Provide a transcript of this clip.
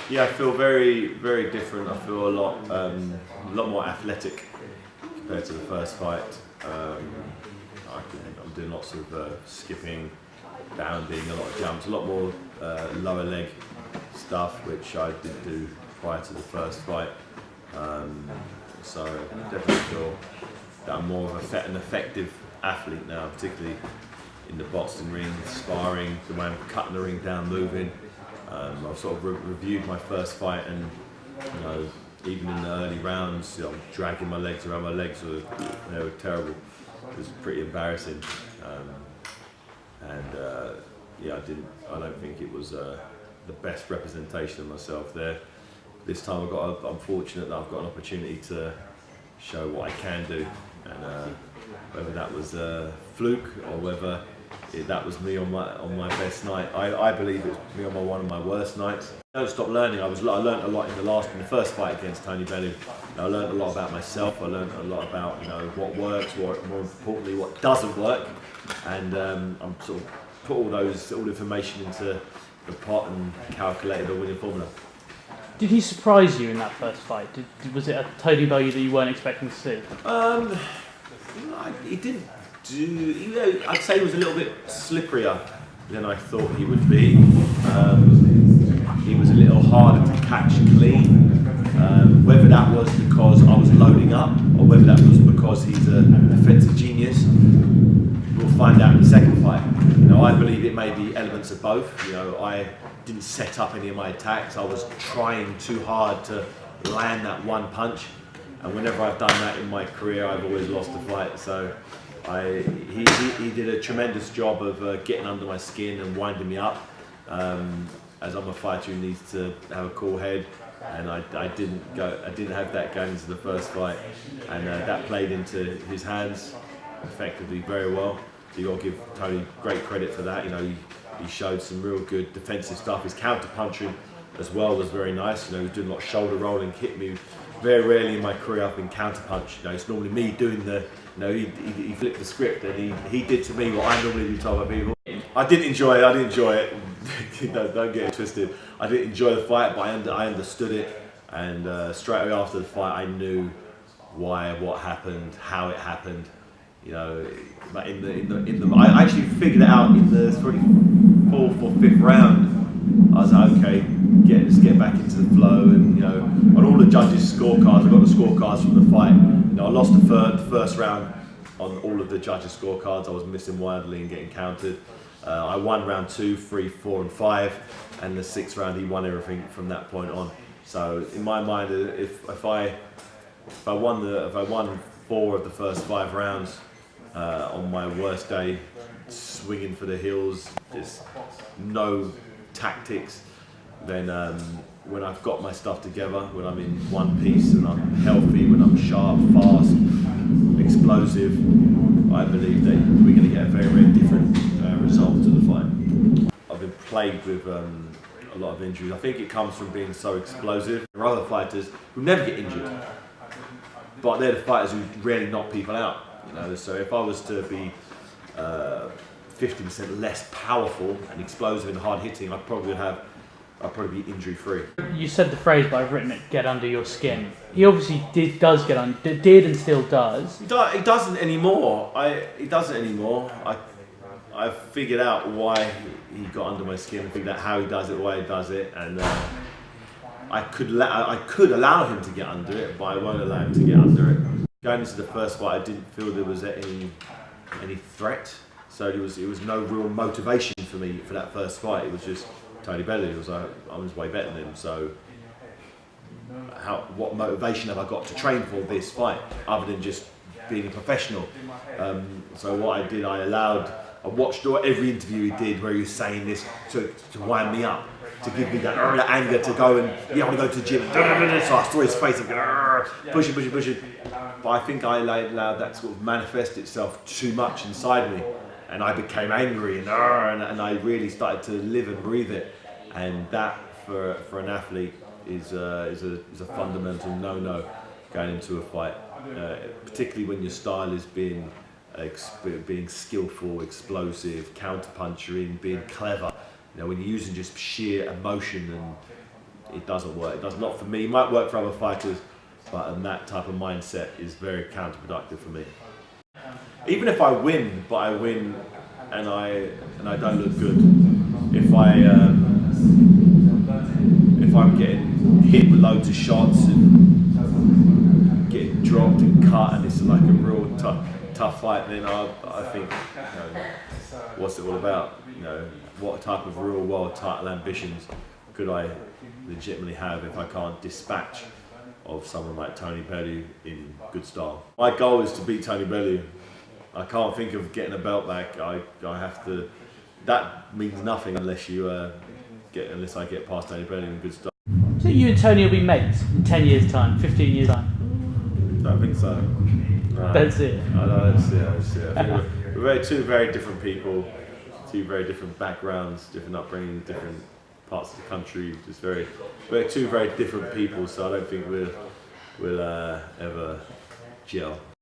Yeah, I feel very, very different. I feel a lot more athletic compared to the first fight. I'm doing lots of skipping, bounding, a lot of jumps, a lot more lower leg stuff, which I didn't do prior to the first fight. So I definitely feel that I'm more of an effective athlete now, particularly in the boxing ring, sparring, the way I'm cutting the ring down, moving. I've sort of reviewed my first fight, and even in the early rounds, I'm dragging my legs around. My legs were terrible. It was pretty embarrassing, yeah, I don't think it was the best representation of myself there. This time I'm fortunate that I've got an opportunity to show what I can do, and whether that was a fluke or whether that was me on my best night. I believe it was me on one of my worst nights. I don't stop learning. I learned a lot in the first fight against Tony Bellew. I learned a lot about myself. I learned a lot about what works, more importantly what doesn't work, and I'm sort of put all information into the pot and calculated a winning formula. Did he surprise you in that first fight? Was it a Tony Bellew that you weren't expecting to see? He didn't do. I'd say he was a little bit slipperier than I thought he would be. He was a little harder to catch clean. Whether that was because I was loading up, or whether that was because he's a defensive genius, we'll find out in the second fight. I believe it may be elements of both. I didn't set up any of my attacks. I was trying too hard to land that one punch, and whenever I've done that in my career, I've always lost the fight. So he did a tremendous job of getting under my skin and winding me up. As I'm a fighter who needs to have a cool head, and I didn't have that going into the first fight, and that played into his hands effectively very well. So you got to give Tony great credit for that. He showed some real good defensive stuff. His counter punching as well was very nice. He was doing a lot of shoulder rolling, hit me. Very rarely in my career I've been counter punched. It's normally me doing the. He flipped the script, and he did to me what I normally do to other people. I did enjoy it. Don't get it twisted. I didn't enjoy the fight, but I understood it, and straight away after the fight, I knew what happened, how it happened. But I actually figured it out in the fourth or fifth round. I was like, okay, let's get back into the flow, and on all the judges' scorecards, I got the scorecards from the fight. I lost the first round on all of the judges' scorecards. I was missing wildly and getting counted. I won round 2, 3, 4, and 5, and the 6th round he won everything from that point on. So in my mind, if I won 4 of the first 5 rounds on my worst day, swinging for the hills, just no tactics, then when I've got my stuff together, when I'm in one piece and I'm healthy, when I'm sharp, fast, explosive, I believe that we're going to get a very, very different result to the fight. I've been plagued with a lot of injuries. I think it comes from being so explosive. There are other fighters who never get injured, but they're the fighters who rarely knock people out. So if I was to be 50% less powerful and explosive and hard hitting, I'd probably be injury free. You said the phrase, but I've written it, get under your skin. He obviously did and still does. He doesn't anymore. He doesn't anymore. I've figured out why he got under my skin, figured out how he does it, why he does it, and I could allow him to get under it, but I won't allow him to get under it. Going into the first fight, I didn't feel there was any threat, so there was no real motivation for me for that first fight. It was just Tony Bellew. It was like, I was way better than him, so what motivation have I got to train for this fight other than just being a professional? So what I did, I watched every interview he did where he was saying this to wind me up, to give me that anger to go and, I want to go to the gym. So I saw his face and pushing. But I think I allowed that to sort of manifest itself too much inside me, and I became angry and I really started to live and breathe it. And that for an athlete is a fundamental no-no going into a fight, particularly when your style is being skillful, explosive, counter-punching, being clever. When you're using just sheer emotion and it doesn't work. It does not for me. It might work for other fighters, but that type of mindset is very counterproductive for me. Even if I win, but I win and I don't look good. If I'm getting hit with loads of shots and getting dropped and cut, and it's like a real tough fight, then I think, what's it all about? What type of real world title ambitions could I legitimately have if I can't dispatch of someone like Tony Bellew in good style? My goal is to beat Tony Bellew. I can't think of getting a belt back. I have to. That means nothing unless unless I get past Tony Bellew in good style. So you and Tony will be mates in 10 years' time, 15 years' time? Don't think so. No. Don't see it. I don't see it. I think we're two very different people, two very different backgrounds, different upbringing, different parts of the country. We're two very different people, so I don't think we'll ever gel.